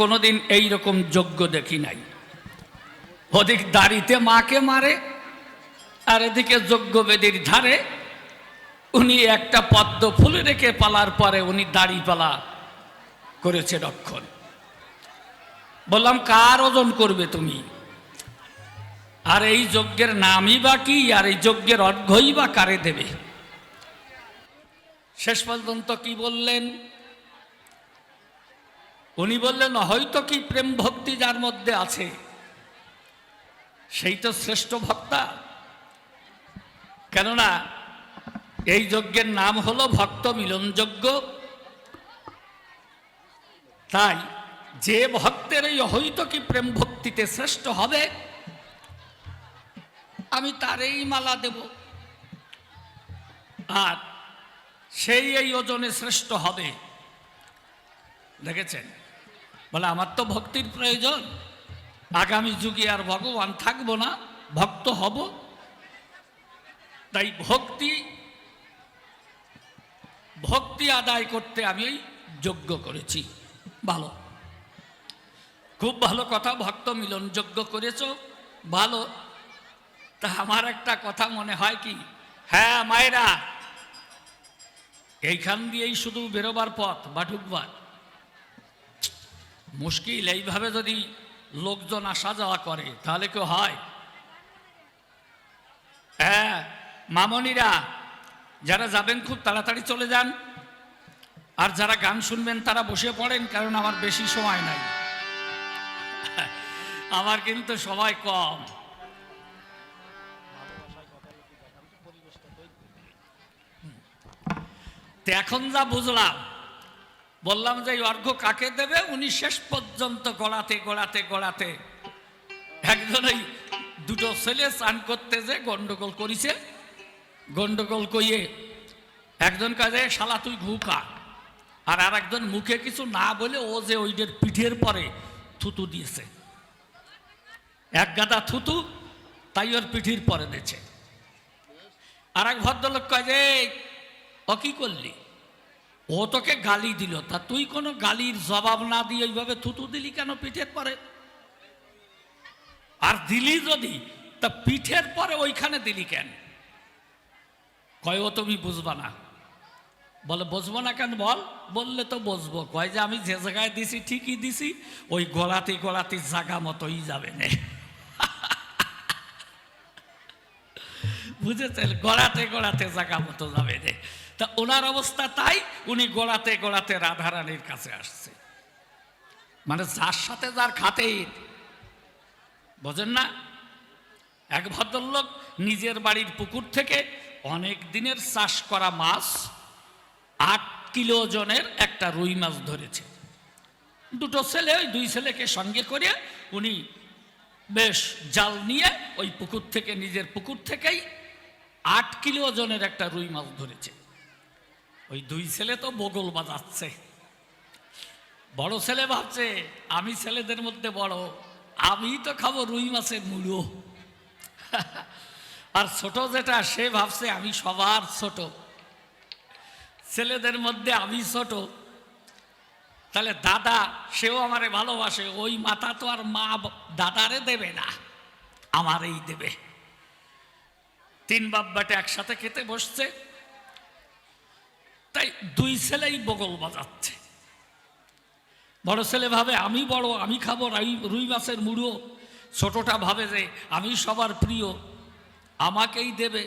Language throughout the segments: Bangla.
কোনোদিন এইরকম যজ্ঞ দেখি নাই। ওদিক দাড়িতে মাকে মারে, আর এদিকে যজ্ঞবেদীর ধারে উনি একটা পদ্ম ফুল রেখে পালার পরে উনি দাড়ি পালা করেছে রক্ষণ। বললাম কার ওজন করবে তুমি? আর এই যজ্ঞের নামই বা কি, আর এই যজ্ঞের অর্ঘ্যই বা কারে দেবে? শেষ পর্যন্ত কি বললেন? উনি বললেন হয়তো কি প্রেম ভক্তি যার মধ্যে আছে সেই তো শ্রেষ্ঠ ভক্তা। কেননা এই যজ্ঞের নাম হলো ভক্ত মিলন যজ্ঞ। তাই যে ভক্তের এই হয়তো কি প্রেম ভক্তিতে শ্রেষ্ঠ হবে, আমি তারই মালা দেব, আর সেই এই ওজনে শ্রেষ্ঠ হবে। দেখেছেন? বলে আমার তো ভক্তির প্রয়োজন, আগামী যুগে আর ভগবান থাকবো না, ভক্ত হব। তাই ভক্তি আদায় করতে আমি এই যজ্ঞ করেছি। ভালো, খুব ভালো কথা, ভক্ত মিলন যজ্ঞ করেছ, ভালো। তা আমার একটা কথা মনে হয় কি, হ্যাঁ মায়েরা, এইখান দিয়েই শুধু বেরোবার পথ বা ঢুকবার মুশকিল। এইভাবে যদি লোকজন আসা যাওয়া করে তাহলে কেউ হয়? হ্যাঁ মামনিরা, যারা যাবেন খুব তাড়াতাড়ি চলে যান, আর যারা গান শুনবেন তারা বসে পড়েন, কারণ আমার বেশি সময় নাই, আমার কিন্তু সময় কম। এখন যা বুঝলাম, বললাম যে অর্ঘ্য কাকে দেবে, উনি শেষ পর্যন্ত গড়াতে গড়াতে গড়াতে একজন ওই দুটো ছেলে স্নান করতে যে গন্ডগোল করিছে, গন্ডগোল কইয়ে একজন কাজে শালা তুই ঘুকা, আর একজন মুখে কিছু না বলে ও যে ওইদের পিঠের পরে থুতু দিয়েছে, এক গাদা থুতু, তাই ওর পিঠির পরে দিয়েছে। আর এক ভদ্রলোক কয় যে ও কি করলি, ও তোকে গালি দিল, তা তুই কোনো গালির জবাব না দিয়ে এইভাবে থুতু দিলি কেন পিঠের পরে? আর দিলি যদি, তা পিঠের পরে ওইখানে দিলি কেন? কয় ও তুমি বুঝবা না। বলে বুঝবো না কেন? বললে তো বুঝবো। কয় যে আমি যে জায়গায় দিছি ঠিকই দিছি, ওই গলাতে গলাতে জায়গা মতোই যাবে না। বুঝেছেন? গড়াতে গড়াতে জায়গা মতো যাবে না। তা ওনার অবস্থা তাই, উনি গড়াতে গড়াতে রাধারানীর কাছে আসছে। মানে যার সাথে যার খাতির, বোঝেন না? এক ভদ্রলোক নিজের বাড়ির পুকুর থেকে অনেক দিনের চাষ করা মাছ 8 কিলো ওজনের একটা রুই মাছ ধরেছে। দুটো ছেলে, ওই 2 ছেলেকে সঙ্গে করে উনি বেশ জাল নিয়ে ওই পুকুর থেকে, নিজের পুকুর থেকেই 8 কিলো ওজনের একটা রুই মাছ ধরেছে। ওই 2 ছেলে তো বগল বাজাচ্ছে। বড় ছেলে ভাবছে আমি ছেলেদের মধ্যে বড়, আমি তো খাবো রুই মাছের মুড়ো। আর ছোট যেটা, সে ভাবছে আমি সবার ছোট, ছেলেদের মধ্যে আমি ছোট, তাহলে দাদা সেও আমারে ভালোবাসে, ওই মাথা তো আর মা দাদারে দেবে না, আমারই দেবে। 3 বাপ বেটা একসাথে খেতে বসছে, তাই 2 ছেলেই বগল বাজাচ্ছে। বড় ছেলে ভাবে আমি বড়, আমি খাবো রুই মাছের মুড়ো। ছোটটা ভাবে যে আমি সবার প্রিয়, আমাকেই দেবে।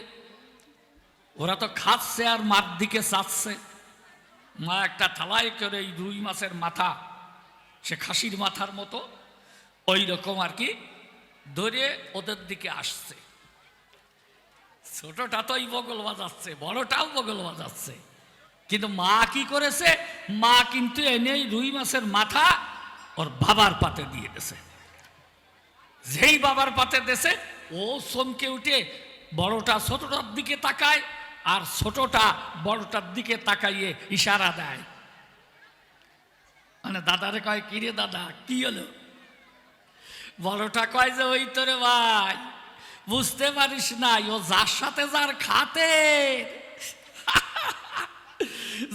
ওরা তো খাচ্ছে আর মার দিকে চাচ্ছে। মা একটা থালায় করে এই রুই মাছের মাথা, সে খাসির মাথার মতো ওই রকম আর কি ধরে ওদের দিকে আসছে। ছোটটা তো এই বগল বাজাচ্ছে, বড়টাও বগল বাজাচ্ছে। কিন্তু মা কি করেছে, মা কিন্তু এনে রুই মাছের মাথা ওর বাবার পাতে দিয়ে দিয়েছে। যেই বাবার পাতে দিয়েছে, ও চমকে উঠে বড়টা ছোটটার দিকে তাকায়, আর ছোটটা বড়টার দিকে তাকাইয়ে ইশারা দেয়। মানে দাদারে কয় কি রে দাদা, কি হলো? বড়টা কয় যে ওই তোরে ভাই, বুঝতে পারিস না, ও যার সাথে যার খাতে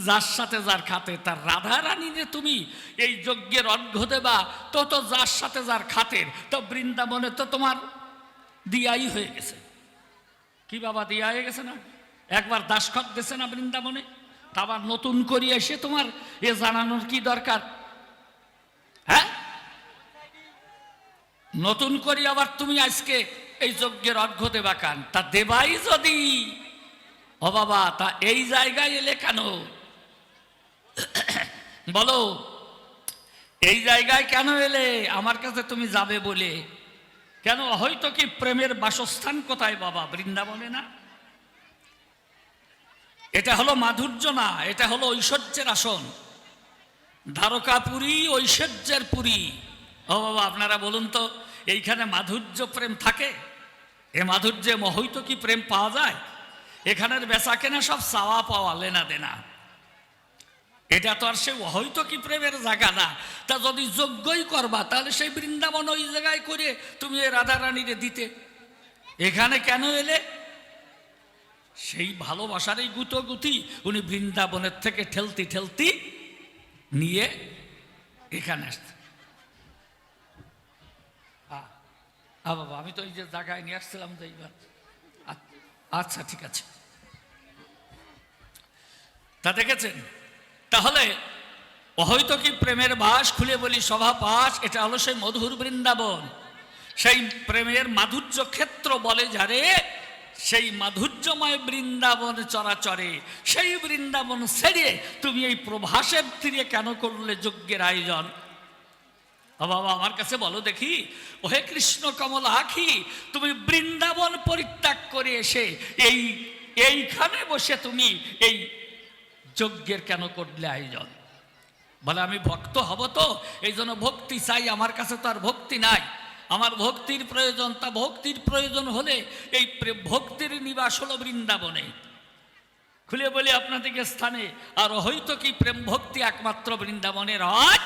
যার সাথে যার খাতে, তার রাধা রানীরে তুমি এই যজ্ঞের অর্ঘ্য দেবা, তো তো যার সাথে যার খাতের, তো বৃন্দাবনে তো তোমার দিয়াই হয়ে গেছে। কি বাবা, দিয়া হয়ে গেছে না? একবার দাসখত দিয়েছে না বৃন্দাবনে, তা আবার নতুন করে এসে তোমার এ জানানোর কি দরকার? হ্যাঁ, নতুন করে আবার তুমি আজকে এই যজ্ঞের অর্ঘ্য দেবা কান? তা দেবাই যদি, ও বাবা, তা এই জায়গায় এলে কেন বলো? এই জায়গায় কেন এলে? আমার কাছে তুমি যাবে বলে কেন? হয়তো কি প্রেমের বাসস্থান কোথায় বাবা? বৃন্দাবনে না? এটা হলো মাধুর্য না, এটা হলো ঐশ্বর্যের আসন। দ্বারকাপুরী ঐশ্বর্যের পুরী। ও বাবা, আপনারা বলুন তো, এইখানে মাধুর্য প্রেম থাকে? এ মাধুর্যে হয়তো কি প্রেম পাওয়া যায়? এখানের বেচা কেনা সব চাওয়া পাওয়া, লেনা দেনা। এটা তো আর সে হয়তো কি প্রেমের জায়গা না। তা যদি যজ্ঞই করবা, তাহলে সেই বৃন্দাবন ওই জায়গায় করে তুমি রাধা রানীরে দিতে। এখানে কেন এলে? সেই ভালোবাসার এই গুতোগুতি উনি বৃন্দাবনের থেকে ঠেলতি ঠেলতি নিয়ে এখানে আসছে। বাবা, আমি তো এই যে জায়গায় নিয়ে আসছিলাম যে এইবার। আচ্ছা, ঠিক আছে। তা দেখেছেন, তাহলে হয়তো কি প্রেমের বাস, খুলে বলি সভা পাশ, এটা হলো সেই মধুর বৃন্দাবন। সেই প্রেমের মাধুর্য ক্ষেত্র বলে যারে, সেই মাধুর্যময় বৃন্দাবন চরাচরে, সেই বৃন্দাবন ছেড়ে তুমি এই প্রভাসের তীরে কেন করলে যজ্ঞের আয়োজন? বাবা, আমার কাছে বলো দেখি, ওহে কৃষ্ণ কমল আখি, তুমি বৃন্দাবন পরিত্যাগ করে এসে এইখানে বসে তুমি এই যজ্ঞের কেন করলে আয়োজন? বলে আমি ভক্ত হব, তো এই জন্য ভক্তি চাই। আমার কাছে তো আর ভক্তি নাই, আমার ভক্তির প্রয়োজন। তা ভক্তির প্রয়োজন হলে এই ভক্তির নিবাস হলো বৃন্দাবনে। খুলে বলি আপনাদেরকে স্থানে, আর হয়তো কি প্রেম ভক্তি একমাত্র বৃন্দাবনের হয়?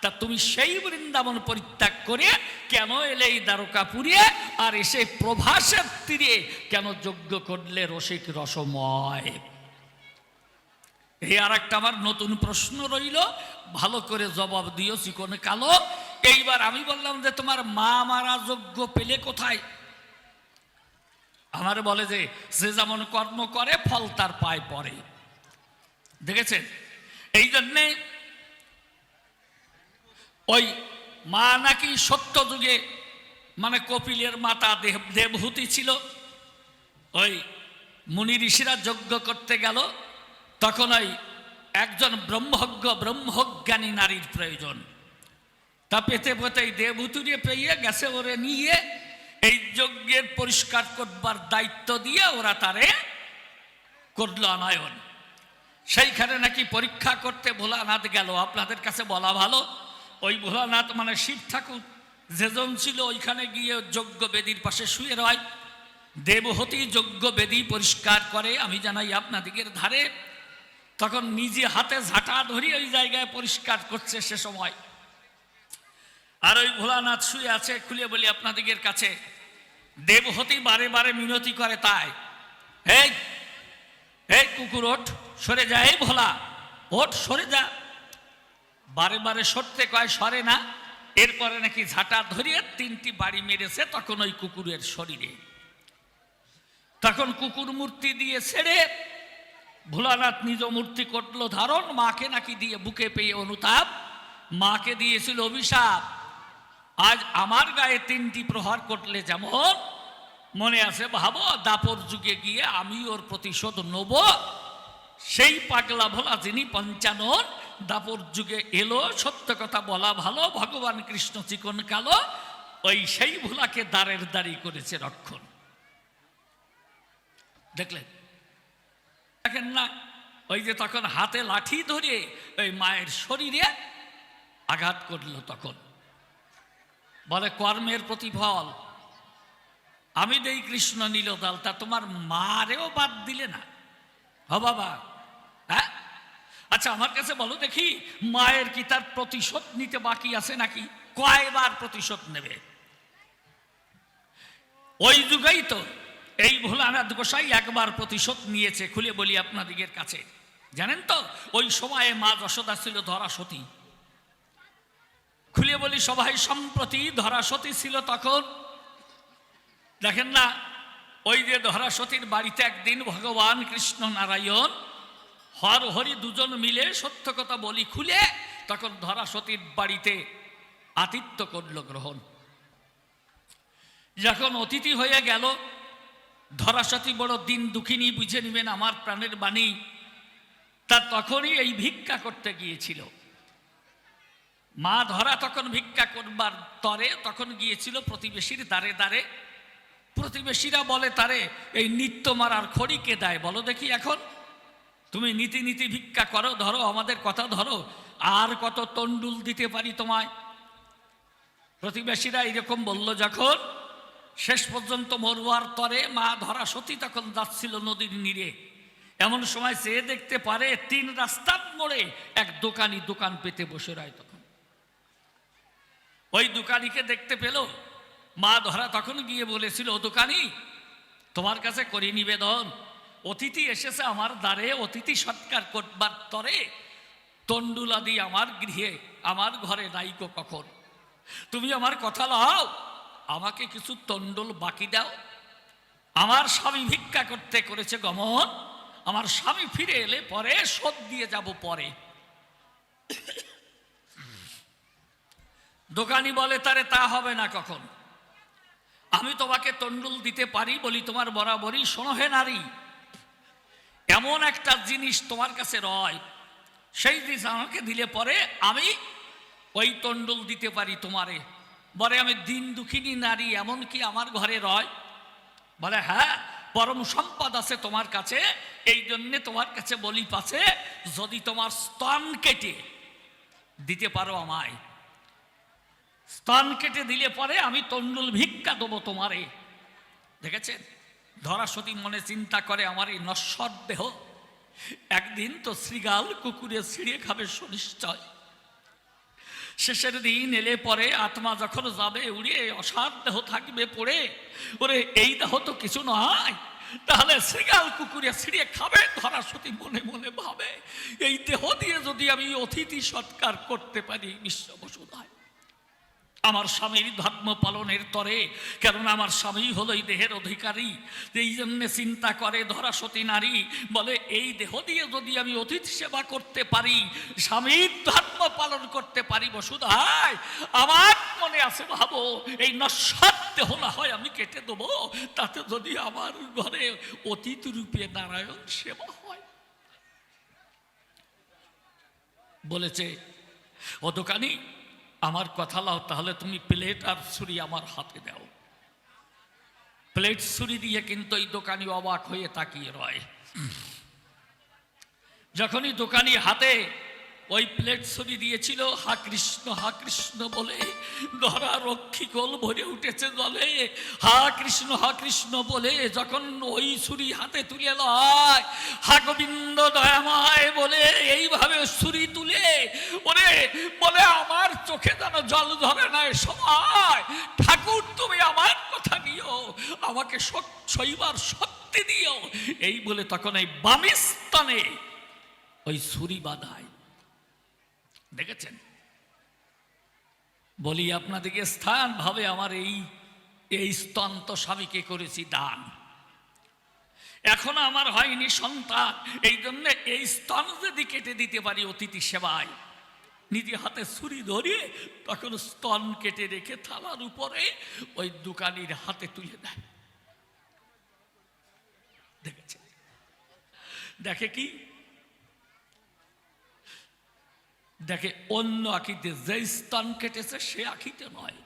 তা তুমি সেই বৃন্দাবন পরিত্যাগ করে কেন এলে এই দ্বারকাপুরে, আর এসে প্রভাসের তীরে কেন যজ্ঞ করলে রসিক রসময়? এই আর একটা আমার নতুন প্রশ্ন রইল, ভালো করে জবাব দিও চিকনে কালো। এইবার আমি বললাম যে তোমার মা মারা যজ্ঞ পেলে কোথায়? আমার বলে যে সে যেমন কর্ম করে ফল তার পায় পড়ে। দেখেছেন, এই জন্যে ওই মা নাকি সত্য যুগে, মানে কপিলের মাতা দেবহূতি ছিল, ওই মুনি ঋষিরা যজ্ঞ করতে গেল, তখন ওই একজন ব্রহ্মজ্ঞানী নারীর প্রয়োজন। তা পেতে পেতে দেবহূতিরে পেয়ে গেছে, ওরে নিয়ে এই যজ্ঞের পরিষ্কার করবার দায়িত্ব দিয়ে ওরা তারে করল আনয়ন। সেইখানে নাকি পরীক্ষা করতে ভোলানাথ গেল। আপনাদের কাছে বলা ভালো, ওই ভোলানাথ মানে শিব ঠাকুর যেজন ছিল, ওইখানে গিয়ে যজ্ঞ বেদীর পাশে শুয়ে রয়। দেবহূতি যজ্ঞ বেদী পরিষ্কার করে, আমি জানাই আপনাদিগের ধারে। তখন নিজে হাতে ঝাঁটা ধরি ওই জায়গায় পরিষ্কার করছে সে সময়। আর ওই ভোলানাথ শুয়ে আছে। খুলে বলি আপনাদিগের কাছে, দেবহূতি বারে বারে মিনতি করে, তাই এই কুকুর ওঠ, সরে যা, এই ভোলা ওঠ, সরে যা। বারে বারে সরতে কয়, সরে না। এরপরে নাকি ঝাঁটা ধরিয়ে 3টি বাড়ি মেরেছে তখন ওই কুকুরের শরীরে। তখন কুকুর মূর্তি দিয়ে ছেড়ে ভোলানাথ নিজ মূর্তি করলো ধারণ। মাকে নাকি দিয়ে বুকে পেয়ে অনুতাপ, মাকে দিয়েছিল অভিশাপ, আজ আমার গায়ে 3টি প্রহার করলে যেমন, মনে আছে ভাবো, দাপর যুগে গিয়ে আমি ওর প্রতিশোধ নেব। সেই পাগলা ভোলা যিনি পঞ্চানন, দাপর যুগে এলো। সত্য কথা বলা ভালো, ভগবান কৃষ্ণ চিকন কালো, ওই সেই ভোলাকে দ্বারের দাঁড়ি করেছে রক্ষণ। দেখলেন, দেখেন না, ওই যে তখন হাতে লাঠি ধরে ওই মায়ের শরীরে আঘাত করলো, তখন বলে কর্মের প্রতিফল আমি দেই কৃষ্ণ নীলদাল। তা তোমার মারেও বাদ দিলে না? হ বাবা, হ্যাঁ। আচ্ছা, আমার কাছে বলো দেখি, মায়ের কি তার প্রতিশোধ নিতে বাকি আছে নাকি? কয়বার প্রতিশোধ নেবে? ওই যুগেই তো এই ভোলানাথ গোসাই একবার প্রতিশোধ নিয়েছে। খুলে বলি আপনাদিগের কাছে, জানেন তো ওই সময়ে মা যশোদা ছিল ধরা সতী। খুলে বলি সবাই, সম্প্রতি ধরা সতী ছিল তখন। দেখেন না, ওই যে ধরা সতীর বাড়িতে একদিন ভগবান কৃষ্ণ নারায়ণ হর হরি দুজন মিলে সত্য কথা বলি খুলে তখন ধরা সতীর বাড়িতে আতিথ্য করল গ্রহণ। যখন অতিথি হয়ে গেল, ধরা সতী বড় দিন দুঃখিনী, বুঝে নিবেন আমার প্রাণের বাণী। তা তখনই এই ভিক্ষা করতে গিয়েছিল মা ধরা, তখন ভিক্ষা করবার তরে তখন গিয়েছিল প্রতিবেশীর দ্বারে দ্বারে। প্রতিবেশীরা বলে তারে, এই নিত্য মারার খড়ি কে দেয় বলো দেখি, এখন তুমি নীতি নীতি ভিক্ষা করো, ধরো আমাদের কথা ধরো, আর কত তন্ডুল দিতে পারি তোমায়। প্রতিবেশীরা এরকম বলল যখন, শেষ পর্যন্ত মরুয়ার তরে মা ধরা সতী তখন যাচ্ছিল নদীর নীরে। এমন সময় সে দেখতে পারে 3 রাস্তার মোড়ে এক দোকানি দোকান পেতে বসে রয়। তখন ওই দোকানিকে দেখতে পেল মা ধরা, তখন গিয়ে বলেছিল, ও দোকানি, তোমার কাছে করি নিবেদন, অতিথি এসেছে আমার দ্বারে, অতিথি সৎকার করবার তরে তন্ডুলাদি আমার গৃহে আমার ঘরে নাইকো কখন, তুমি আমার কথা লাও, আমাকে কিছু তন্ডুল বাকি দাও। আমার স্বামী ভিক্ষা করতে করেছে গমন, আমার স্বামী ফিরে এলে পরে শোধ দিয়ে যাব পরে। দোকানি বলে তারে, তা হবে না কখন, আমি তোমাকে তন্ডুল দিতে পারি বলি তোমার বরাবরই। শোনো হে নারী, এমন একটা জিনিস তোমার কাছে রয়, সেই জিনিস আমাকে দিলে পরে আমি ওই তন্ডুল দিতে পারি তোমারে। বলে আমি দিন দুঃখিনী নারী, এমন কি আমার ঘরে রয়? বলে হ্যাঁ, পরম সম্পদ আছে তোমার কাছে, এই জন্যে তোমার কাছে বলি পাছে, যদি তোমার স্তন কেটে দিতে পারো আমায়, স্তন কেটে দিলে পরে আমি তন্ডুল ভিক্ষা দেবো তোমারে। দেখেছেন, ধরা সতী মনে চিন্তা করে, আমার এই নশ্বর দেহ একদিন তো শৃগাল কুকুরে ছিঁড়ে খাবে সুনিশ্চয়। শেষের দিন এলে পরে আত্মা যখন যাবে উড়ে, অসার দেহ থাকবে পড়ে, ওরে এই দেহ তো কিছু নয়, তাহলে শৃগাল কুকুরে ছিঁড়ে খাবে। ধরা সতী মনে মনে ভাবে, এই দেহ দিয়ে যদি আমি অতিথি সৎকার করতে পারি বিশ্ব বসুধায়, আমার স্বামীর ধর্ম পালনের তরে, কেননা আমার স্বামী হলো এই দেহের অধিকারী। এই জন্যে চিন্তা করে ধরা সতী নারী, বলে এই দেহ দিয়ে যদি আমি অতিথি সেবা করতে পারি, স্বামীর ধর্ম পালন করতে পারি বসুধায়, আমার মনে আছে ভাবো, এই নশ্বর দেহ না হয় আমি কেটে দেবো, তাতে যদি আমার ঘরে অতিথি রূপে নারায়ণ সেবা হয়। বলেছে, ও দোকানি, আমার কথা লাও, তাহলে তুমি প্লেট আর ছুরি আমার হাতে দাও। প্লেট ছুরি দিয়ে কিন্তু এই দোকানি অবাক হয়ে তাকিয়ে রয়। যখনই দোকানি হাতে ওই প্লেট ছুরি দিয়েছিল, হা কৃষ্ণ বলে ধরা রক্ষিকল ভরে উঠেছে জলে। হা কৃষ্ণ বলে যখন ওই ছুরি হাতে তুলে লয়, হা গোবিন্দ দয়াময় বলে এইভাবে ছুরি তুলে ওরে বলে, আমার চোখে যেন জল ধরে না সময়, ঠাকুর তুমি আমার কথা নিও, আমাকে সইবার শক্তি দিও, এই বলে তখন এই বাম স্তনে ওই ছুরি বাঁধায়। দেখেছেন, বলি আপনাদেরকে স্থান ভাবে আমার এই স্তন তো স্বামীকে করেছি দান, এখনো আমার হয়নি সন্তান, এই জন্য এই স্তন যদি কেটে দিতে পারি অতিথি সেবায়, নিজে হাতে ছুরি ধরিয়ে তখন স্তন কেটে রেখে থালার উপরে ওই দোকানির হাতে তুলে দেয়। দেখেছেন, দেখে কি, দেখে অন্য আখিতে যে স্তন কেটেছে সে আখিতে নয়,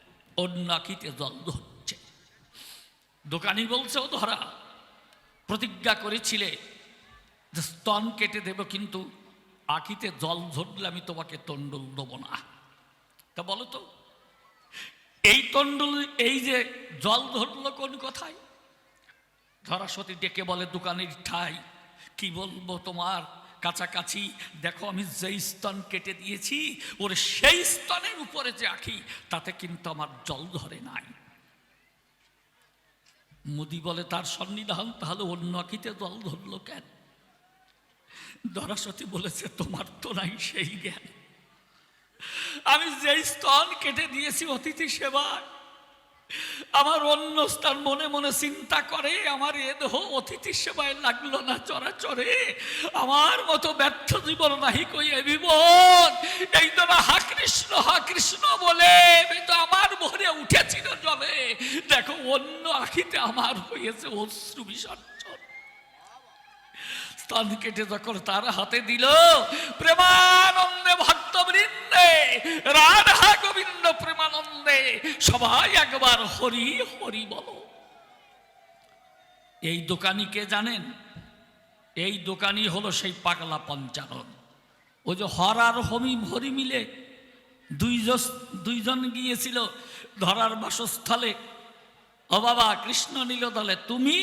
অন্য আখিতে জল ধরছে। দোকানি বলছে, ও ধরা, প্রতিজ্ঞা করেছিলে যে স্তন কেটে দেব, কিন্তু আখিতে জল ঝরলে আমি তোমাকে তন্ডুল দেবো না। তা বলো তো, এই তন্ডুল, এই যে জল ধরলো কোন কথায়? ধরা সতী ডেকে বলে, দোকানের ঠাই কি বলবো তোমার কাছাকাছি, দেখো আমি যে স্তন কেটে দিয়েছি, ওর সেই স্তনের উপরে যে আঁখি, তাতে কিন্তু আমার জল ধরে নাই। মুদি বলে, তার সন্নিধান, তাহলে অন্য আঁখিতে জল ধরলো কেন? ধরাসতী বলেছে, তোমার তো নাই সেই জ্ঞান। আমি যেই স্তন কেটে দিয়েছি অতিথি সেবায়, আমার অন্য স্থান মনে মনে চিন্তা করে আমার এ দেহ অতিথি সেবায় লাগলো না চরাচরে। আমার মতো ব্যর্থ জীবন নাহি কই এ জীবন। এই তো না হা কৃষ্ণ বলে তো আমার ভরে উঠেছিল জলে। দেখো অন্য আখিতে আমার হয়েছে অশ্রু বিসর্জন। স্তন কেটে যখন তার হাতে দিল, প্রেমানন্দে ভক্তবৃন্দে, রাধা গোবিন্দ প্রেমানন্দে সবাই একবার হরি হরি বলো। এই দোকানি কে জানেন? এই দোকানি হলো সেই পাগলা পঞ্চানন। ওই যে হর আর হরি মিলে দুইজন গিয়েছিল ধরার বাসস্থলে। ও বাবা, কৃষ্ণ নিল দলে, তুমি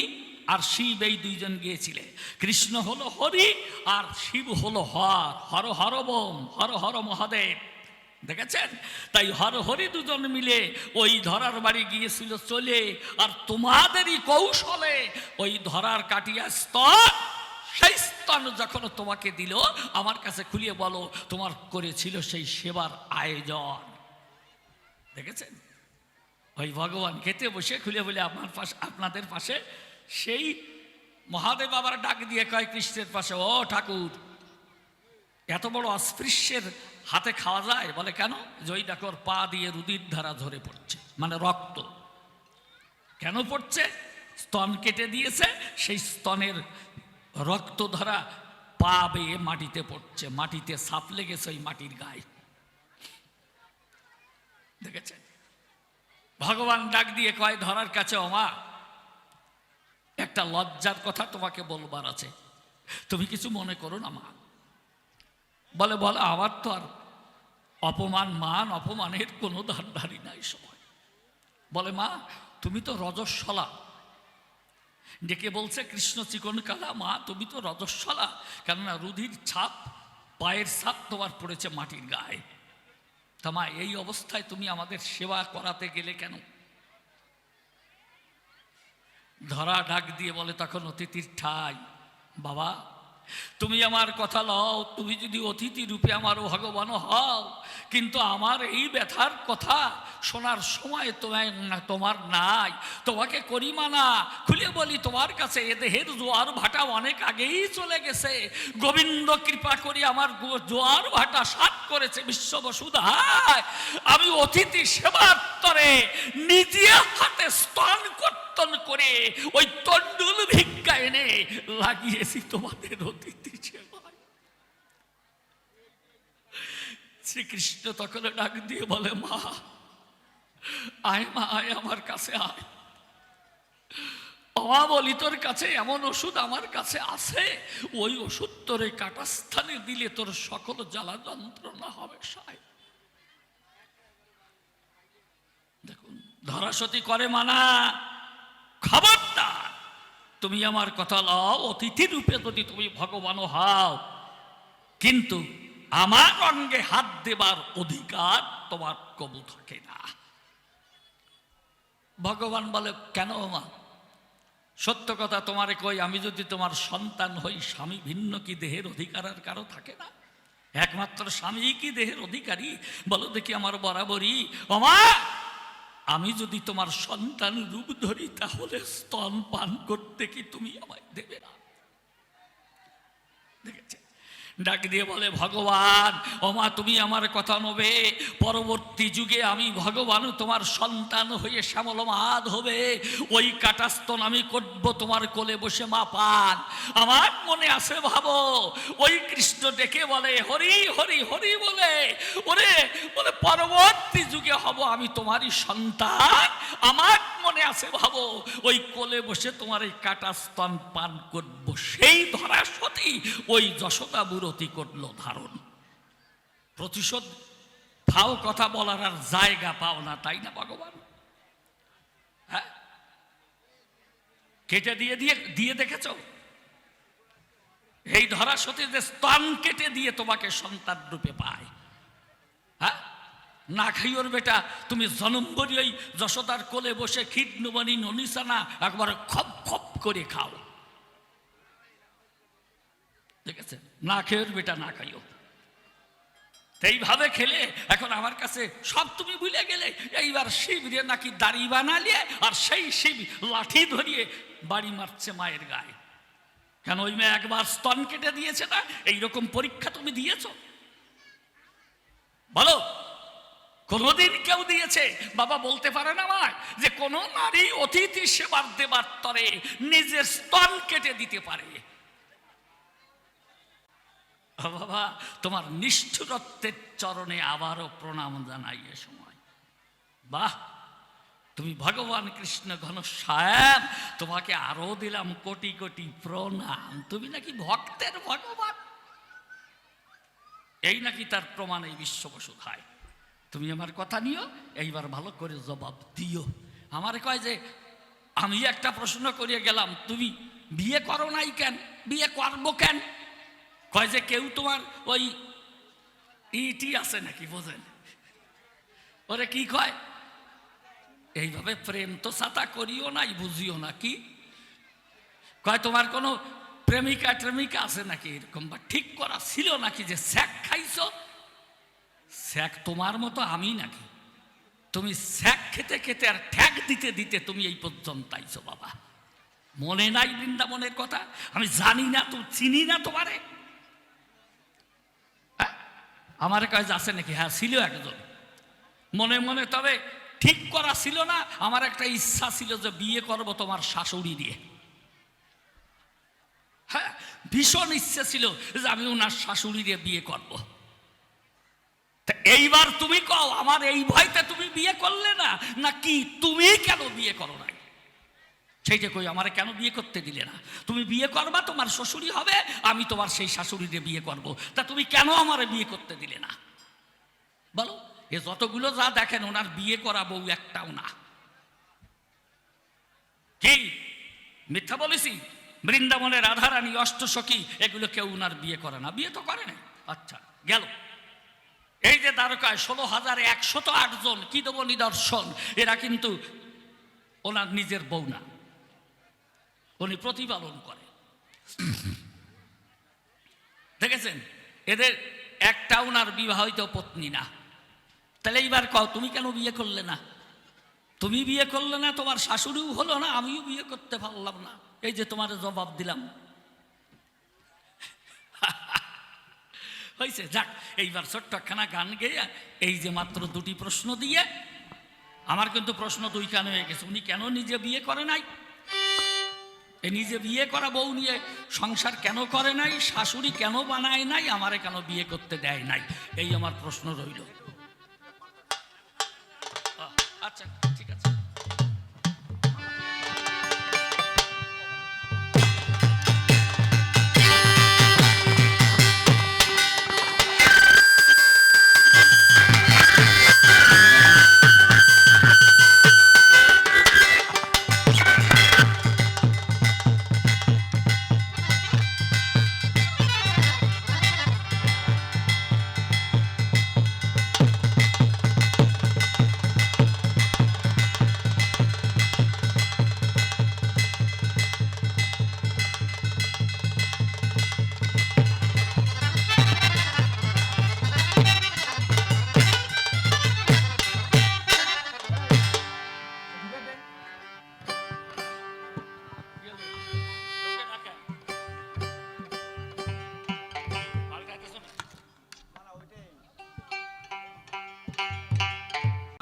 আর শিব এই দুইজন গিয়েছিলে। কৃষ্ণ হলো হরি আর শিব হলো হর। হর হর বম, হর হর মহাদেব। দেখেছেন? তাই হর হরি দুজন মিলে ওই ধরার বাড়ি গিয়েছিল চলে। আর তোমাদেরই কৌশলে ওই ধরার কাটিয়া স্তন, সেই স্তন যখন তোমাকে দিল, আমার কাছে খুলিয়ে বলো তোমার করেছিল সেই সেবার আয়োজন। দেখেছেন? ওই ভগবান খেতে বসে খুলে বলে আমার পাশে, আপনাদের পাশে সেই মহাদেব আবার ডাক দিয়ে কয় কৃষ্ণের পাশে, ও ঠাকুর, এত বড় অস্পৃশ্যের হাতে খাওয়া যায়? বলে কেন? জয় দেখো পা দিয়ে রুধির ধারা ঝরে পড়ছে, মানে রক্ত। কেন পড়ছে? স্তন কেটে দিয়েছে, সেই স্তনের রক্ত ধরা পা বেয়ে মাটিতে পড়ছে, মাটিতে সাপ লেগেছে ওই মাটির গায়ে। দেখেছেন? ভগবান ডাক দিয়ে কয় ধরার কাছে, ওমা একটা লজ্জার কথা তোমাকে বলবার আছে, তুমি কিছু মনে করো না মা। বলে বলে আমার তো আর মান অপমানের কোনো ধারধারি নাই সময়। বলে মা, তুমি তো রজস্বলা। ডেকে বলছে কৃষ্ণ চিকন কালা, মা তুমি তো রজস্বলা, কেননা রুধির ছাপ, পায়ের ছাপ তোমার পড়েছে মাটির গায়ে। তা মা, এই অবস্থায় তুমি আমাদের সেবা করাতে গেলে কেন? ধরা ডাক দিয়ে বলে তখন অতিথির ঠাই, বাবা তুমি আমার কথা লও, তুমি যদি অতিথি রূপে আমার ভগবান হও, কিন্তু আমার এই ব্যথার কথা শোনার সময় তোমার নাই। তোমাকে করি মানা, খুলে বলি তোমার কাছে এ দেহের জোয়ার ভাটা অনেক আগেই চলে গেছে। গোবিন্দ কৃপা করি আমার জোয়ার ভাটা সাত করেছে বিশ্ববসুধায়। আমি অতিথি সেবার তরে নিজে হাতে স্তন কর্তন করে ওই তন্ডুল ভিক্ষা এনে লাগিয়েছি তোমাদের অতিথি সেবায়। শ্রীকৃষ্ণ তখন ডাক দিয়ে বলে, মা আয়, মা আয়, আমার কাছে আয়। বলি তোর কাছে এমন ওষুধ আমার কাছে আছে, ওই ওষুধ তোর এই কাটা স্থানে দিলে তোর সকল জ্বালা যন্ত্রণা হবে সায়। দেখুন, ধরাসতী করে মানা, খবরদার তুমি আমার কথা লও, অতিথি রূপে যদি তুমি ভগবান হও, কিন্তু আমার অঙ্গে হাত দেবার অধিকার তোমার কবু থাকে না। ভগবান বলে, কেন মা? সত্য কথা তোমারে কই, আমি যদি তোমার সন্তান হই, স্বামী ভিন্ন কি দেহের অধিকার আর কারো থাকে না? একমাত্র স্বামী কি দেহের অধিকারী? বলো দেখি আমার বরাবরই। ওমা, আমি যদি তোমার সন্তান রূপ ধরি, তাহলে স্তন পান করতে কি তুমি আমায় দেবে না? দেখেছে? ডাক দিয়ে বলে, ভগবান ওমা তুমি আমার কথা নবে, পরবর্তী যুগে আমি ভগবান তোমার সন্তান হয়ে শ্যামল মাদ হবে, ওই কাটাস্তন আমি করব তোমার কোলে বসে মা পান। আমার মনে আছে ভাবো, ওই কৃষ্ণ ডেকে বলে হরি হরি হরি বলে, ওরে বলে পরবর্তী যুগে হব আমি তোমারই সন্তান। আমার মনে আছে ভাবো, ওই কোলে বসে তোমার এই কাটাস্তন পান করব। সেই ধরাসতী ওই যশোদা বুরতি করলো ধারণ। প্রতিশোধ ফাও কথা বলার আর জায়গা পাও না, তাই না ভগবান? হ্যাঁ, কেটে দিয়ে দিয়ে দিয়ে দেখেছ? এই ধরাসতী যে স্তন কেটে দিয়ে তোমাকে সন্তান রূপে পায়। হ্যাঁ, না খাইওর বেটা, তুমি জনম্বরী ওই যশোদার কোলে বসে খিটনুবানি ননিসানা একবার খপ খপ করে খাও। দেখেছেন, না খেয়ের বেটা না খাইও। এইভাবে খেলে এখন আমার কাছে সব তুমি ভুলে গেলে। এইবার শিব রে নাকি দাড়ি বানালিয়ে, আর সেই শিব লাঠি ধরিয়ে বাড়ি মারছে মায়ের গায়ে। কেন? ওই মেয়ে একবার স্তন কেটে দিয়েছে না? এইরকম পরীক্ষা তুমি দিয়েছ? বলো, কোনদিন কেউ দিয়েছে? বাবা বলতে পারে না আমায় যে কোন নারী অতিথি সেবার দেবার তরে নিজের স্তন কেটে দিতে পারে? বাবা, তোমার নিষ্ঠুরত্বের চরণে আবারও প্রণাম জানাই এ সময়। বাহ, তুমি ভগবান কৃষ্ণ ঘনশ্যাম, তোমাকে আরো দিলাম কোটি কোটি প্রণাম। তুমি নাকি ভক্তের ভগবান, এই নাকি তার প্রমাণ এই বিশ্ববসুধায়। তুমি আমার কথা নিও, এইবার ভালো করে জবাব দিও। আমার কয় যে আমি একটা প্রশ্ন করিয়ে গেলাম, তুমি বিয়ে করো নাই কেন? বিয়ে করবো কেন? কয় যে কেউ তোমার ওই ইটি আছে নাকি, বোঝেন? ওরে কি কয়, এইভাবে প্রেম তো সাতা করিও নাই, বুঝিও না। কি কয়, তোমার কোনো প্রেমিকা ট্রেমিকা আছে নাকি এরকম, বা ঠিক করা ছিল নাকি যে স্যাক খাইছো? স্যাক তোমার মতো আমি নাকি? তুমি স্যাক খেতে খেতে আর ঠ্যাক দিতে দিতে তুমি এই পর্যন্ত আইছো। বাবা, মনে নাই বৃন্দাবনের কথা? আমি জানি না, তুমি চিনি না তোমারে? আমার কাছে আছে নাকি? হ্যাঁ, ছিল একজন মনে মনে, তবে ঠিক করা ছিল না। আমার একটা ইচ্ছা ছিল যে বিয়ে করব তোমার শাশুড়ি দিয়ে। হ্যাঁ, ভীষণ ইচ্ছে ছিল যে আমি ওনার শাশুড়ি দিয়ে বিয়ে করব। তা এইবার তুমি কও, আমার এই ভয়তে তুমি বিয়ে করলে না, নাকি তুমি কেন বিয়ে করো নাই? সেইটা কই, আমারে কেন বিয়ে করতে দিলে না? তুমি বিয়ে করবা, তোমার শ্বশুরি হবে, আমি তোমার সেই শাশুড়ি দিয়ে বিয়ে করব। তা তুমি কেন আমারে বিয়ে করতে দিলে না? বলো। এ যতগুলো যা দেখেন, ওনার বিয়ে করা বউ একটাও না। কি মিথ্যা বলেছি? বৃন্দাবনের রাধারানী, অষ্টসখী, এগুলো কেউ ওনার বিয়ে করে না। বিয়ে তো করে না। আচ্ছা, গেল। এই যে দ্বারকায় 16,108 জন, কি দেবো নিদর্শন, এরা কিন্তু ওনার নিজের বউ না, উনি প্রতিপালন করে। দেখেছেন, এদের একটা ওনার বিবাহিত পত্নী না। তাহলে এইবার কও, তুমি কেন বিয়ে করলে না? তুমি বিয়ে করলে না, তোমার শাশুড়িও হলো না, আমিও বিয়ে করতে পারলাম না। এই যে তোমার জবাব দিলাম। হয়েছে, যাক, এইবার ছোট্ট একখানা গান গেয়ে, এই যে মাত্র দুটি প্রশ্ন দিয়ে আমার কিন্তু প্রশ্ন দুই কান হয়ে গেছে। উনি কেন নিজে বিয়ে করে নাই? এই নিজে বিয়ে করা বউ নিয়ে সংসার কেন করে নাই? শাশুড়ি কেন বানায় নাই? আমারে কেন বিয়ে করতে দেয় নাই? এই আমার প্রশ্ন রইল। আচ্ছা, ঠিক আছে।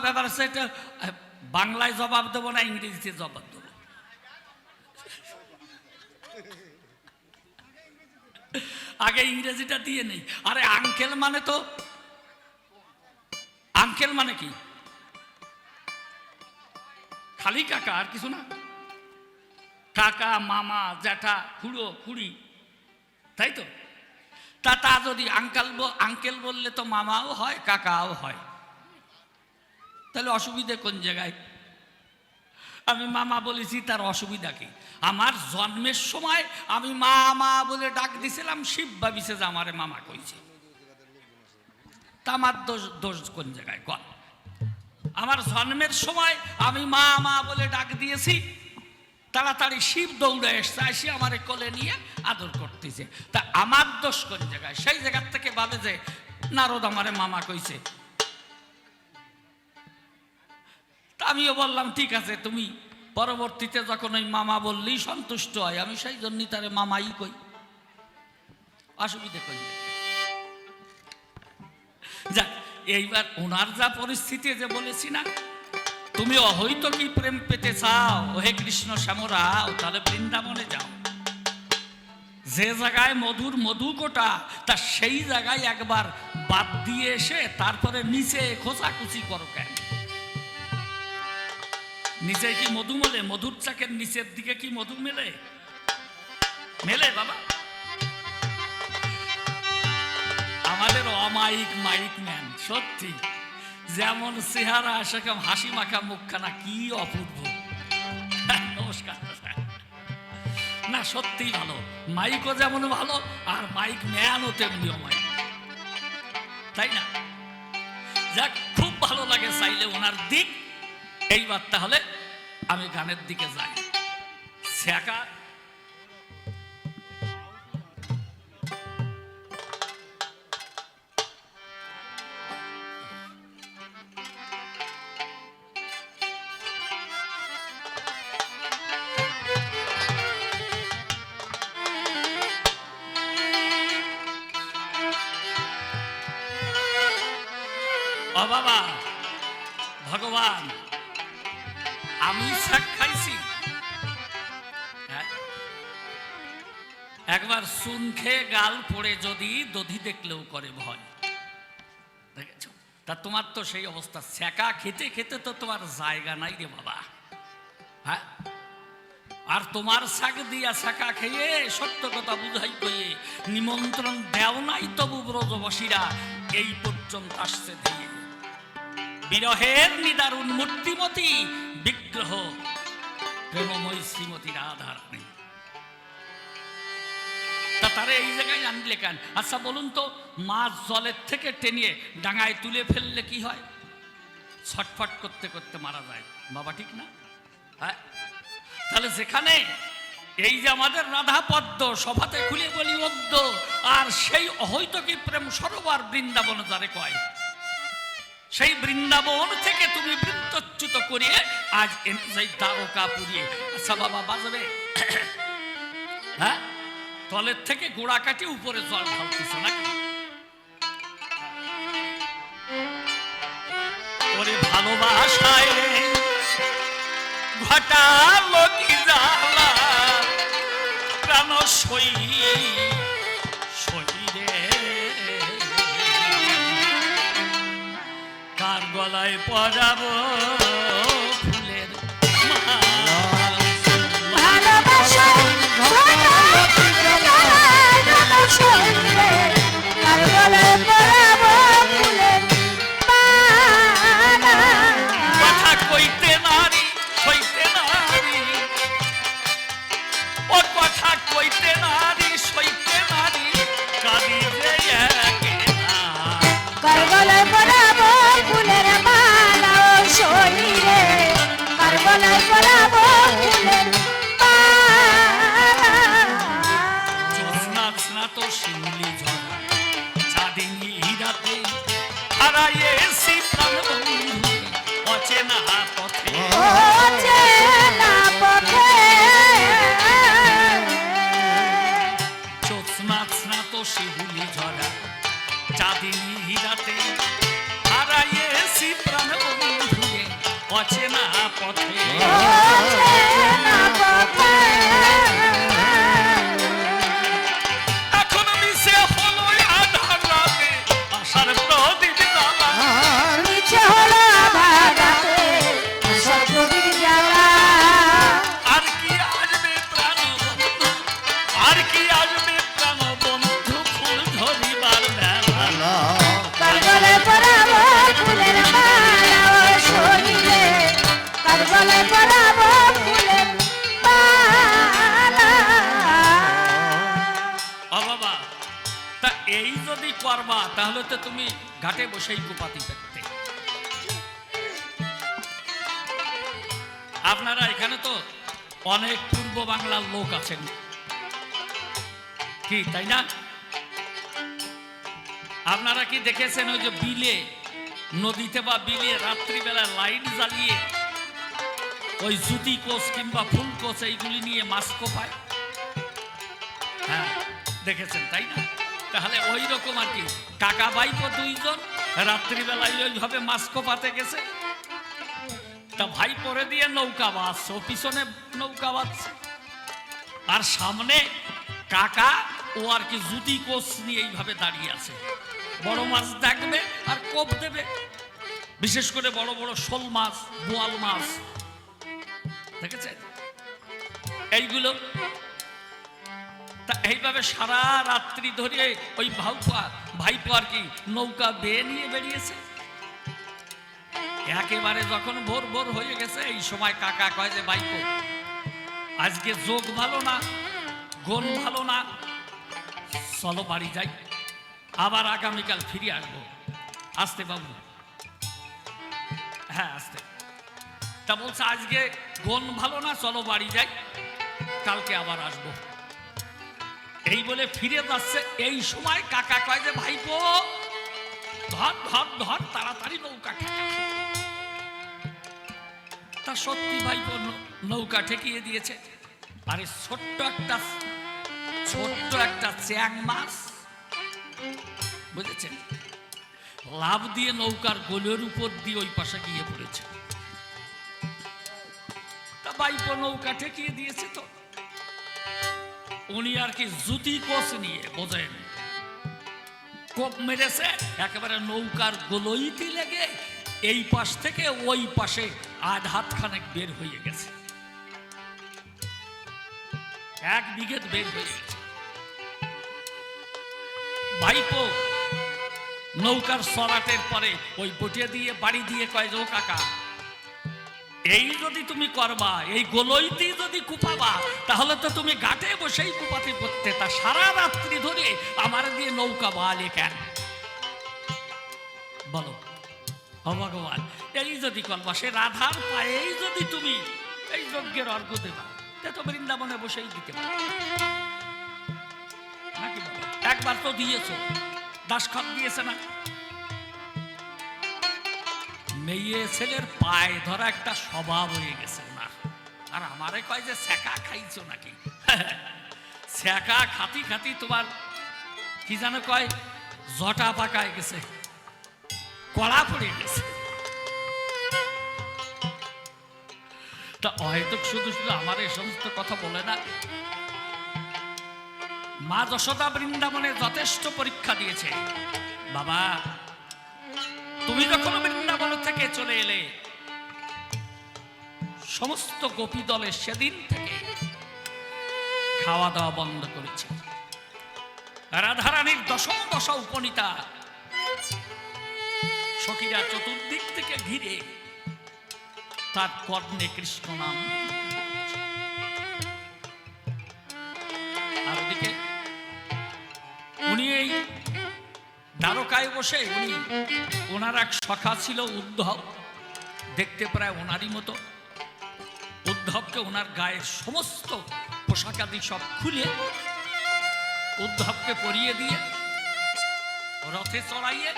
ব্যাপার সেটা বাংলায় জবাব দেবো না ইংরেজিতে জবাব দেবো? আগে ইংরেজিটা দিয়ে নেই। আরে আঙ্কেল মানে তো, আঙ্কেল মানে কি? খালি কাকা, আর কিছু না? কাকা, মামা, জ্যাঠা, খুড়ো, খুড়ি, তাই তো? তা যদি আঙ্কেল বললে তো মামাও হয়, কাকাও হয়। তাহলে অসুবিধে কোন জায়গায়? আমি মামা বলেছি, তার অসুবিধা কি? আমার জন্মের সময় আমি মামা বলে ডাক দিছিলাম, শিব ভাবিছে যে আমারে মামা কইছে। তা আমার দোষ কোন জায়গায়? কন। আমার জন্মের সময় আমি মা বলে ডাক দিয়েছি, তাড়াতাড়ি শিব দৌড়ে এসছে, আসি আমার কোলে নিয়ে আদর করতেছে। তা আমার দোষ কোন জায়গায়? সেই জায়গার থেকে ভাবে যে নারদ আমারে মামা কইছে। তা আমিও বললাম ঠিক আছে, তুমি পরবর্তীতে যখন ওই মামা বললেই সন্তুষ্ট হয়, আমি সেই জন্যই তারে মামাই কই, অসুবিধে কই। যাক, এইবার ওনার যা পরিস্থিতি যে বলেছি না, তুমি অহৈত কি প্রেম পেতে চাও, ওহে কৃষ্ণ শ্যামরাও, তাহলে বৃন্দাবনে যাও। যে জায়গায় মধুর মধু কোটা, তা সেই জায়গায় একবার বাদ দিয়ে এসে তারপরে নিচে খোঁচাখুচি করো কেন? নিচে কি মধু মেলে? মধুর চাকের নিচের দিকে কি মধু মেলে? মেলে বাবা? আমাদের অমায়িক মাইক ম্যান সত্যি যেমন চেহারা, সেরকম হাসি মাখা মুখখানা, কি অপূর্ব। নমস্কার। না সত্যি ভালো, মাইকও যেমন ভালো, আর মাইক ম্যানও তেমনি অমায়িক, তাই না? যাক, খুব ভালো লাগে চাইলে ওনার দিক। এইবার তাহলে আমি গানের দিকে যাই। ছ্যাঁকা ও বাবা ভগবান, আমি শাক খাইছি, একবার চুন খেয়ে গাল পড়ে যদি দধি দেখলেও করে ভয়, দেখেছ? তা তোমার তো সেই অবস্থা, ছ্যাঁকা খেতে খেতে তো তোমার জায়গা নাই রে বাবা। হ্যাঁ, আর তোমার শাক দিয়া ছ্যাঁকা খেয়ে সত্য কথা বুঝাই কইয়ে নিমন্ত্রণ দেও নাই, তবু ব্রজবাসীরা এই পর্যন্ত আসছে দিয়ে। বিরহের নিদারুণ মূর্তিমতী বিগ্রহ প্রেমময়ী শ্রীমতী রাধারানী, তা তারা এই জায়গায় আনলে কেন? আচ্ছা বলুন তো, মাছ জলের থেকে টেনে ডাঙায় তুলে ফেললে কি হয়? ছটফট করতে করতে মারা যায় বাবা, ঠিক না? হ্যাঁ, তাহলে যেখানে এই যে আমাদের রাধা পদ্ম সভাতে খুলে বলি অদ্য, আর সেই অহৈতুকী প্রেম সরোবর বৃন্দাবন যারে কয়, সেই বৃন্দাবন থেকে তুমি বৃত্তচ্যুত করিয়ে আজ এনে যাই দ্বারকা পুরিয়ে। আচ্ছা বাবা বাজাবে, হ্যাঁ, তলের থেকে গোড়া কাটি উপরে জল ঢালতেছে নাকি? ওরে ভালোবাসায় ঘটালো কি জ্বালা, প্রাণ সই রে, কার গলায় পরাবো ফুলের মালা। কথা কইতে নারী সইতে নারী, ও কথা কইতে নারী সইতে নারী, কাঁদি যে একেলা। কার গলায় পরাবো ফুলের মালা, ও শরীরে কার গলায় পরাবো ফুলের মালা। জ্যোৎস্না স্নাত শিউলি ঝরা চাঁদিনী রাতে, হারাইয়েছি প্রাণ বন্ধু অচেনা পথে। অচেনা পথে জ্যোৎস্না স্নাত শিউলি ঝরা চাঁদিনী রাতে, হারাইয়েছি প্রাণ বন্ধু অচেনা পথে। অচেনা পথে এখন মিশে হলো আধার রাতে, আশার প্রদীপ জ্বালা। নিচে হলো আধার রাতে, আশার প্রদীপ জ্বালা। আর কি আসবে প্রাণ বন্ধু, আর কি আসবে প্রাণ বন্ধু, ফুল ধরিবার বেলা। কার গলায় পরাবো ফুলের মালা, ও শরীরে কার গলায় পরাবো ফুলের মালা। ও বাবা, তা এই যদি করবা তাহলে তো তুমি ঘাটে বসেই কুপাতি থাকতে। আপনারা এখানে তো অনেক পূর্ব বাংলার লোক আছেন, কি তাই না? আপনারা কি দেখেছেন ওই যে বিলে, নদীতে বা বিলে রাত্রিবেলা লাইট জ্বালিয়ে ওই জুতি কোষ কিংবা ফুল কোষ এইগুলি নিয়ে মাছ কোপায়? হ্যাঁ, দেখেছেন তাই না? তাহলে ওই রকম আর কি কাকা ভাইপো দুইজন রাত্রিবেলায় ওইভাবে মাছ কোপাতে গেছে। তা ভাই পরে দিয়ে নৌকা বাঁধছে, ও পিছনে নৌকা বাঁধছে, আর সামনে কাকা ও আর কি জুতি কোষ নিয়ে এইভাবে দাঁড়িয়ে আছে। বড় মাছ দেখবে আর কোপ দেবে, বিশেষ করে বড় বড় শোল মাছ, বোয়াল মাছ, দেখেছেন এইগুলো। তা এইভাবে সারা রাত্রি ধরে ওই ভাইপো আর কি নৌকা বেয়ে নিয়ে বেরিয়েছে। একেবারে যখন ভোর ভোর হয়ে গেছে, এই সময় কাকা কয় যে ভাইপো আজকে যোগ ভালো না, গণ ভালো না, চলো বাড়ি যাই, আবার আগামীকাল ফিরে আসবো। আসতে বাবু, হ্যাঁ আসতে। তা বলছে আজকে গণ ভালো না, চলো বাড়ি যাই, কালকে আবার আসবো। এই বলে ফিরে যাচ্ছে, এই সময় কাকা কয় যে ভাইপো ধর ধর ধর, তাড়াতাড়ি নৌকা ঠেকা। তা সত্যি ভাইপো নৌকা ঠেকিয়ে দিয়েছে। আরে ছোট্ট একটা চ্যাং মাছ, বুঝেছেন, লাভ দিয়ে নৌকার গোলের উপর দিয়ে ওই পাশে গিয়ে পড়েছে। তা ভাইপো নৌকা ঠেকিয়ে দিয়েছে, তো উনি আর কি জুতি কোষ নিয়ে, বোঝেন, কোপ মেরেছে, একেবারে নৌকার গোলইতে লেগে এই পাশ থেকে ওই পাশে আধ হাত খানেক বের হয়ে গেছে, 1 বিঘে বের হয়ে গেছে। ভাইপো নৌকার সরাটের পরে ওই বটিয়া দিয়ে বাড়ি দিয়ে কয় যে ও কাকা, এই যদি তুমি করবা, এই গোলইতে যদি কুপাবা, তাহলে তো তুমি ঘাটে বসেই কুপাতে করতে, তা সারা রাত্রি ধরে আমার দিয়ে নৌকা বালে কেন? বলো ভগবান, এই যদি করবা, সে রাধার পায়েই যদি তুমি এই যজ্ঞের অর্ঘ দেবা, তো বৃন্দাবনে বসেই দিতে পারো নাকি? একবার তো দিয়েছো, দাসখত দিয়েছে না? মেয়ে ছেলের পায়ে ধরা একটা স্বভাব হয়ে গেছে না। আর আমারে কয় যে ছ্যাঁকা খাইছো নাকি? ছ্যাঁকা খাতি খাতি তোমার কি জানো কয়, জটা পাকায় গেছে, কড়া পড়ে গেছে। তা হয়তো শুধু শুধু আমার এই সমস্ত কথা বলে না, মা যশোদা বৃন্দাবনে যথেষ্ট পরীক্ষা দিয়েছে। বাবা, তুমি যখন বৃন্দাবন থেকে চলে এলে, সমস্ত গোপী দলে সেদিন থেকে খাওয়া দাওয়া বন্ধ করেছে। রাধারানীর দশম দশা উপনীতা সখীরা চতুর্দিক থেকে ঘিরে তার কর্ণে কৃষ্ণ নাম। আর ওদিকে উনি এই দ্বারকায় বসে, ওনার এক সখা ছিল উদ্ধব, দেখতে প্রায় ওনারই মতো। উদ্ধবকে ওনার গায়ের সমস্ত পোশাকাদি সব খুলে উদ্ধবকে পরিয়ে দিয়ে রথে চড়াইয়ে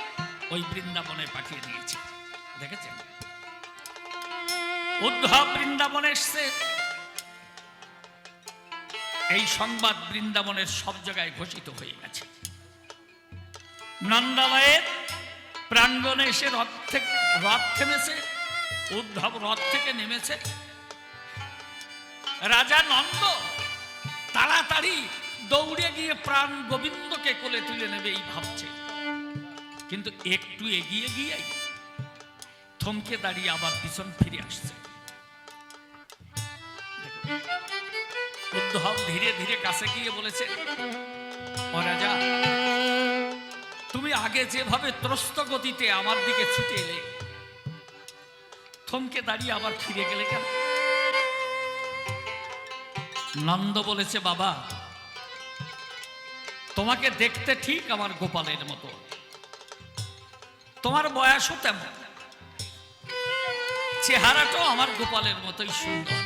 ওই বৃন্দাবনে পাঠিয়ে দিয়েছে। দেখেছেন, উদ্ধব বৃন্দাবনে এসছে, এই সংবাদ বৃন্দাবনের সব জায়গায় ঘোষিত হয়ে গেছে। নন্দালয়ের প্রাঙ্গণে এসে রথ থেমেছে, উদ্ধব রথ থেকে নেমেছে। রাজা নন্দ তাড়াতাড়ি দৌড়ে গিয়ে প্রাণ গোবিন্দকে কোলে তুলে নেবে এই ভাবছে, কিন্তু একটু এগিয়ে গিয়ে থমকে দাঁড়িয়ে আবার পিছন ফিরে আসছে। উদ্ধব ধীরে ধীরে কাছে গিয়ে বলেছে, ও রাজা, তুমি আগে যেভাবে ত্রস্ত গতিতে আমার দিকে ছুটে এলে, থমকে দাঁড়িয়ে আবার ফিরে গেলে কেন? নন্দ বলেছে, বাবা, তোমাকে দেখতে ঠিক আমার গোপালের মতো, তোমার বয়সও তেমন, চেহারাটাও আমার গোপালের মতোই সুন্দর,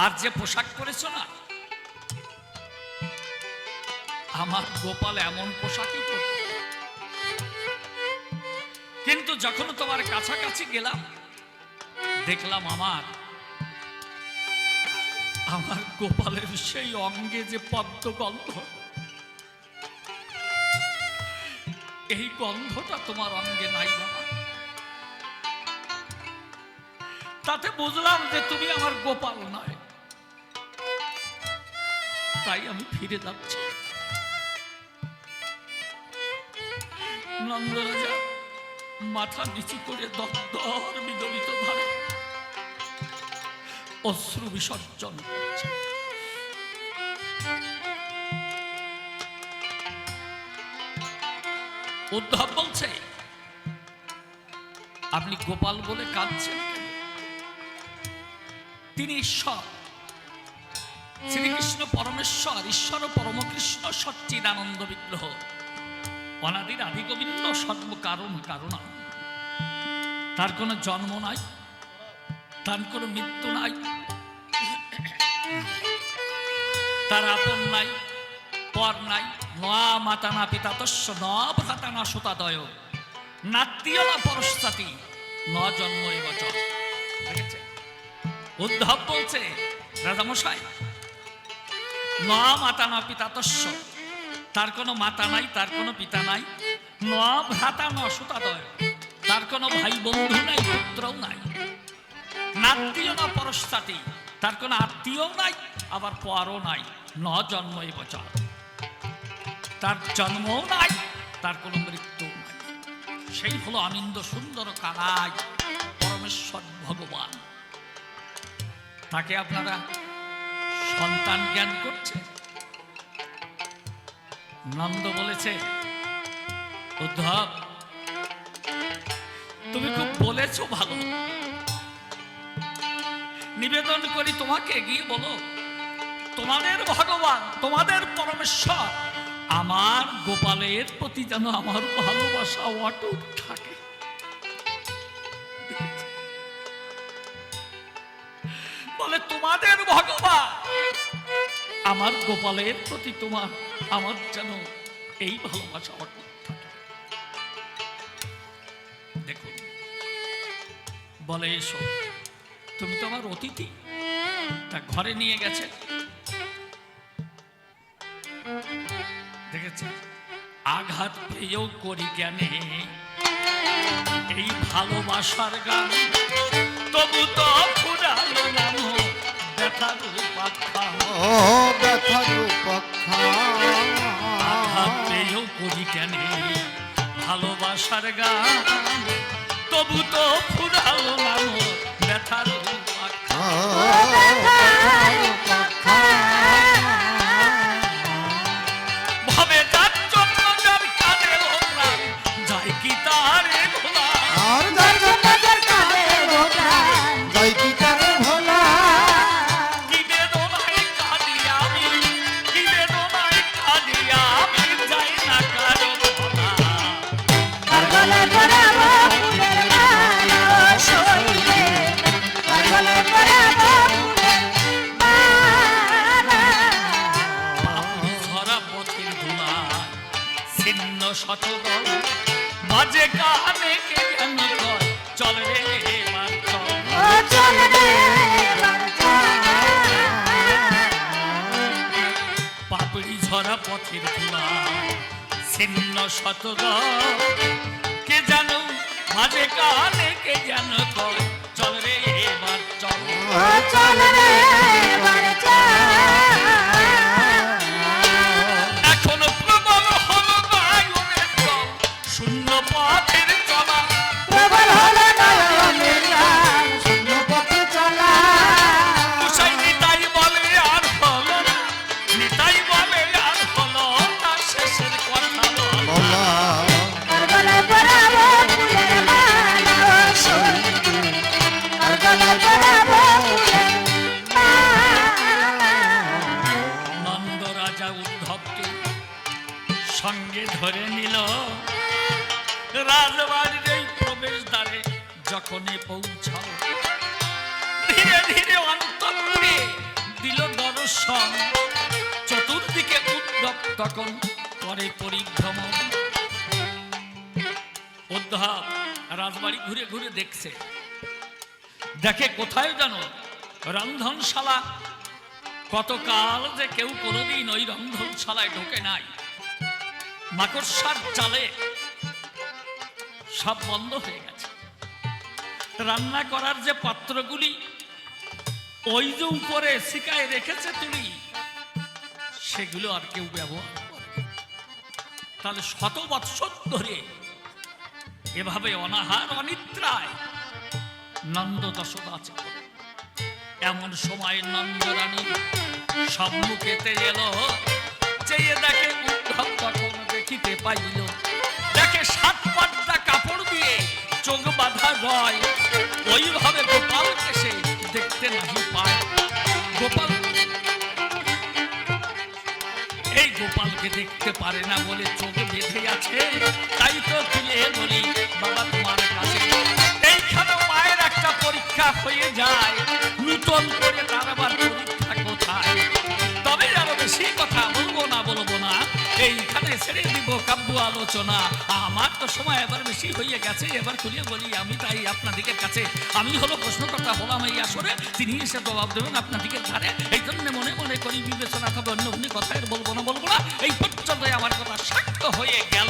আর যে পোশাক পরেছ না, আমার গোপাল এমন পোশাকই পরত। কিন্তু যখন তোমার কাছাকাছি গেলাম, দেখলাম আমার গোপালের সেই অঙ্গে যে পদ্ম গন্ধ, এই গন্ধটা তোমার অঙ্গে নাই বাবা। তাতে বুঝলাম যে তুমি আমার গোপাল নয়। তাই আমি ফিরে যাচ্ছি। নন্দরাজা মাথা নিচু করে দর বিদলিত ধারে অশ্রু বিসর্জন করছে। উদ্ধব বলছে, আপনি গোপাল বলে কাঁদছেন কেন? তিনি ঈশ্বর, শ্রীকৃষ্ণ পরমেশ্বর, ঈশ্বর পরমকৃষ্ণ সচ্চিদানন্দ বিগ্রহ, অনাদির আদি গোবিন্দ, সর্বকারণ কারণা। তার কোনো জন্ম নাই, তার কোনো মৃত্যু নাই, তার আপন নাই, পর নাই। না মাতা না পিতা তস্য, ন ভ্রাতা না সুতাদয়, নাত্মীয় না পরশ্চাতি, ন জন্ম এবচ। দেখেছে? উদ্ধব বলছে, রাজামশাই, ন মাতা না পিতা তস্য, তার কোনো মাতা নাই, তার কোনো পিতা নাই। ন ভ্রাতা ন সুতাদয়, তার কোনো ভাই বন্ধু নাই, পুত্রও নাই। নাত্মীয় না পরশ্চাতি, তার কোনো আত্মীয় নাই, আবার পরও নাই। ন জন্ম এবচ, তার জন্মও নাই, তার কোনো মৃত্যু নাই। সেই হলো আনন্দ সুন্দর কানাই পরমেশ্বর ভগবান। তাকে আপনারা সন্তান জ্ঞান করছে। নন্দ বলেছে, উদ্ধব তুমি খুব বলেছ ভালো, নিবেদন করি তোমাকে, গিয়ে বলো তোমাদের ভগবান, তোমাদের পরমেশ্বর আমার গোপালের প্রতি যেন আমার ভালোবাসা অটুট থাকে। বলে তোমাদের ভগবান আমার গোপালের প্রতি আমার যেন এই ভালোবাসা অটুট থাকে। দেখুন, বলে এসো, তুমি তো আমার অতিথি। তা ঘরে নিয়ে গেছে, দেখেছে, আঘাত পেয়েও করি জ্ঞানে এই ভালোবাসার গান, তবু তো ফুরালো নাম ব্যথার উপাখ্যা। আঘাত পেয়েও করি জ্ঞানে ভালোবাসার গান, তবু তো ফুরালো নাম ব্যথার উপাখ্যা। শতদল বাজে কানে কে জ্ঞান কর, চল রে এবার চল রে। পাপড়ি ঝরা পথের ধুলায় ছিন্ন শতদল, কে জানো বাজে কানে কে জ্ঞান কর, চল রে এবার চল রে এবার চল। সঙ্গে ধরে নিল, রাজবাড়ির এই প্রবেশ দ্বারে যখনই পৌঁছাল, ধীরে ধীরে অন্তঃপুরে দিল দর্শন, চতুর্দিকে উদ্ধব তখন করে পরিভ্রমণ। উদ্ধব রাজবাড়ি ঘুরে ঘুরে দেখছে, দেখে কোথায় জানো রন্ধনশালা, কতকাল যে কেউ কোনোদিন ওই রন্ধনশালায় ঢোকে নাই, মাকড়সার জালে সব বন্ধ হয়ে গেছে। রান্না করার যে পাত্রগুলি ওই যে উপরে শিকায় রেখেছে তুলি, সেগুলো আর কেউ ব্যবহার করে। তাহলে 100 বৎসর ধরে এভাবে অনাহার অনিদ্রায় নন্দ যশোদা আছে। এমন সময় নন্দরানী সম্মুখেতে এলো, চেয়ে দেখে উদ্ধব তখন দেখিতে পাইল, দেখে 7 পাট্টা কাপড় দিয়ে চোখ বাঁধা রয়, ওইভাবে গোপালকে সে দেখতে নাহি পায়। গোপাল এই গোপালকে দেখতে পারে না বলে চোখ বেঁধে আছে, তাই তো তুলে বলি বাবা তোমার কাছে। এইখানে মায়ের একটা পরীক্ষা হয়ে যায়, নূতন করে তার আবার পরীক্ষা কোথায়? তবে আরো বেশি কথা বলবো না, এইখানে ছেড়ে দিব কাব্য আলোচনা। আমার তো সময় এবার বেশি হয়ে গেছে, এবার খুলে বলি আমি, তাই আপনাদিকের কাছে আমি হলো প্রশ্নকর্তা হলাম এই আসরে, তিনি এসে জবাব দেবেন আপনাদিকের ধারে। এই জন্য মনে মনে করি বিবেচনা, তবে অন্য অন্য কথা বলবো না, এই পর্যন্ত আমার কথা সাক্ষ্য হয়ে গেল।